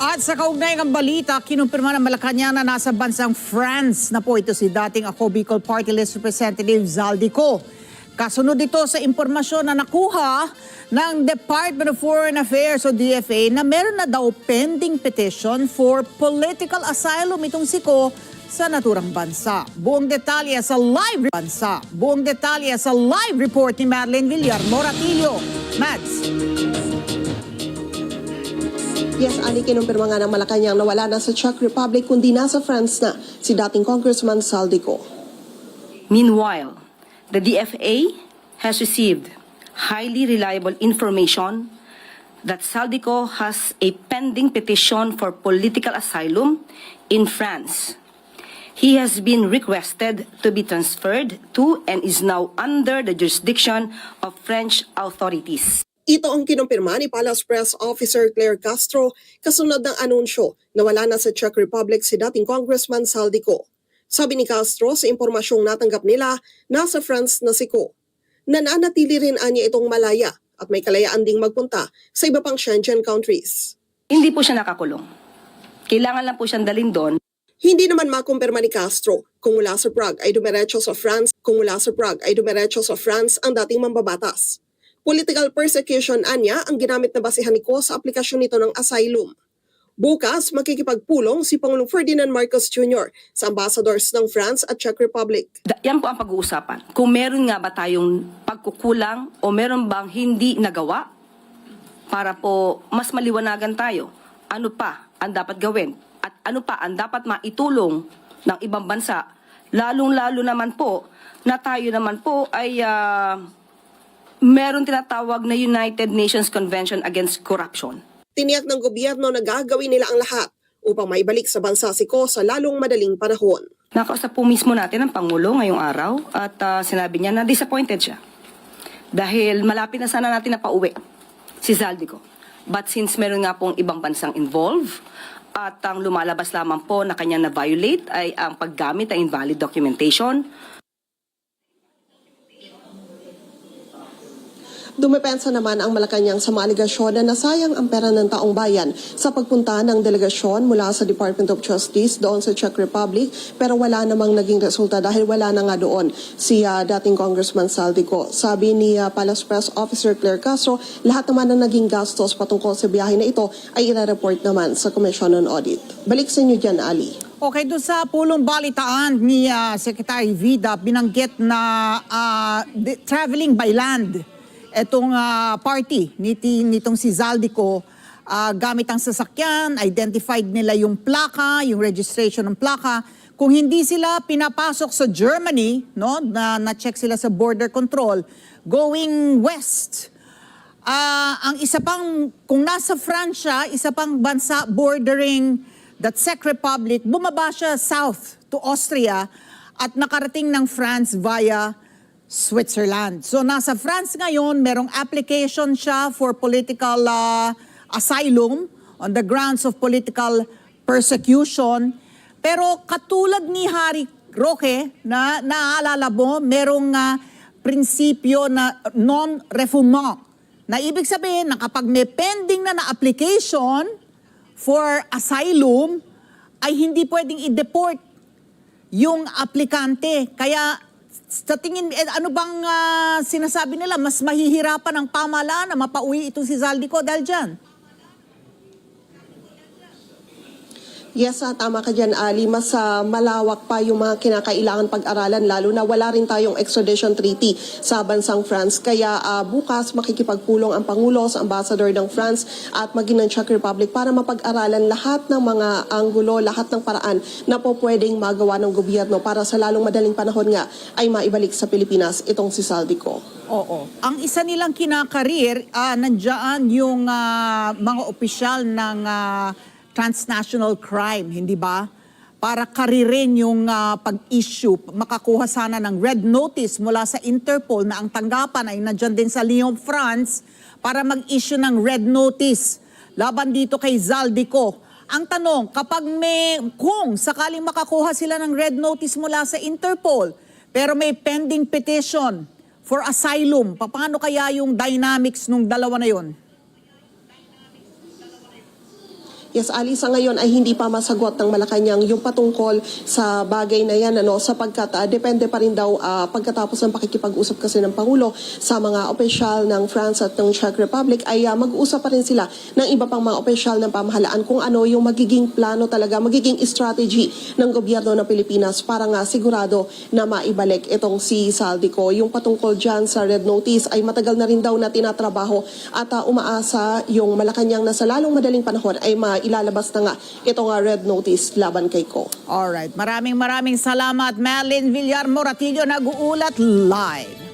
At sa kaugnayang balita, kinumpirma ng Malacanang na nasa bansang France na po ito si dating Ako Bicol Party List Representative Zaldico. Kasunod ito sa impormasyon na nakuha ng Department of Foreign Affairs o DFA na meron na daw pending petition for political asylum itong siko sa naturang bansa. Buong detalye sa live report ni Madeline Villar Moratillo. Mads. Yes, Ali, kinumpirma nga ng Malacanang na wala na sa Czech Republic kundi nasa France na si dating Congressman Zaldico. Meanwhile, the DFA has received highly reliable information that Zaldico has a pending petition for political asylum in France. He has been requested to be transferred to and is now under the jurisdiction of French authorities. Ito ang kinumpirma ni Palace Press Officer Claire Castro kasunod ng anunsyo na wala na sa Czech Republic si dating Congressman Zaldico. Sabi ni Castro sa impormasyong natanggap nila, nasa France na siko. Nananatili rin anya itong malaya at may kalayaan ding magpunta sa iba pang Schengen countries. Hindi po siya nakakulong. Kailangan lang po siyang dalhin doon. Hindi naman makumpirma ni Castro kung mula sa Prague ay dumiretso sa France, ang dating mambabatas. Political persecution anya ang ginamit na basihan ni Ko sa aplikasyon nito ng asylum. Bukas, makikipagpulong si Pangulong Ferdinand Marcos Jr. sa ambassadors ng France at Czech Republic. Yan po ang pag-uusapan. Kung meron nga ba tayong pagkukulang o meron bang hindi nagawa para po mas maliwanagan tayo, ano pa ang dapat gawin at ano pa ang dapat maitulong ng ibang bansa, lalong-lalo naman po na tayo naman po ay meron tinatawag na United Nations Convention Against Corruption. Tiniyak ng gobyerno na gagawin nila ang lahat upang maibalik sa bansa si Ko sa lalong madaling panahon. Nakausap po mismo natin ang Pangulo ngayong araw at sinabi niya na disappointed siya. Dahil malapit na sana natin na pauwi si Zaldico. But since meron nga pong ibang bansang involved at ang lumalabas lamang po na kanya na-violate ay ang paggamit ng invalid documentation. Dumepensa naman ang Malacanang sa mga aligasyon na nasayang ang pera ng taong bayan sa pagpunta ng delegasyon mula sa Department of Justice doon sa Czech Republic pero wala namang naging resulta dahil wala na nga doon si dating Congressman Zaldico. Sabi ni Palace Press Officer Claire Castro, lahat naman ng naging gastos patungkol sa biyahe na ito ay ire-report naman sa Commission on Audit. Balik sa inyo dyan, Ali. Okay, doon sa pulong balitaan ni Secretary Vida, binanggit na traveling by land. Itong party nitong si Zaldico, gamit ang sasakyan, identified nila yung plaka, yung registration ng plaka. Kung hindi sila pinapasok sa Germany, no, na-check sila sa border control, going west. Ang isa pang, kung nasa France siya, isa pang bansa bordering the Czech Republic, bumaba siya south to Austria at nakarating ng France via Switzerland. So nasa France ngayon, merong application siya for political asylum on the grounds of political persecution. Pero katulad ni Harry Roque, na naaalala mo, merong prinsipyo na non-refoulement. Na ibig sabihin na kapag may pending na application for asylum, ay hindi pwedeng i-deport yung aplikante. Kaya sa tingin, ano bang sinasabi nila? Mas mahihirapan ang pamahalaan na mapauwi itong si Zaldico dahil dyan? Yes, tama ka dyan, Ali. Mas malawak pa yung mga kinakailangan pag-aralan, lalo na wala rin tayong extradition treaty sa bansang France. Kaya bukas makikipagpulong ang Pangulo sa ambassador ng France at maging ng Czech Republic para mapag-aralan lahat ng mga anggulo, lahat ng paraan na po pwedeng magawa ng gobyerno para sa lalong madaling panahon nga ay maibalik sa Pilipinas itong si Zaldico. Oo. Ang isa nilang kinakarir, nandiyan yung mga opisyal ng transnational crime, hindi ba? Para karirin yung pag-issue, makakuha sana ng red notice mula sa Interpol na ang tanggapan ay nandyan din sa Lyon, France, para mag-issue ng red notice laban dito kay Zaldico. Ang tanong, kung sakaling makakuha sila ng red notice mula sa Interpol, pero may pending petition for asylum, paano kaya yung dynamics nung dalawa na yun? Yes, Ali, sa ngayon ay hindi pa masagot ng Malacanang yung patungkol sa bagay na yan, sapagkat depende pa rin daw pagkatapos ng pakikipag-usap kasi ng Pangulo sa mga opisyal ng France at ng Czech Republic ay mag-usap pa rin sila ng iba pang mga opisyal ng pamahalaan kung ano yung magiging plano talaga, magiging strategy ng gobyerno ng Pilipinas para nga sigurado na maibalik itong si Zaldico. Yung patungkol dyan sa red notice ay matagal na rin daw na tinatrabaho at umaasa yung Malacanang na sa lalong madaling panahon ay ilalabas na nga itong red notice laban kay Ko. Alright, maraming salamat, Merlin Villar Moratillo, nag-uulat live.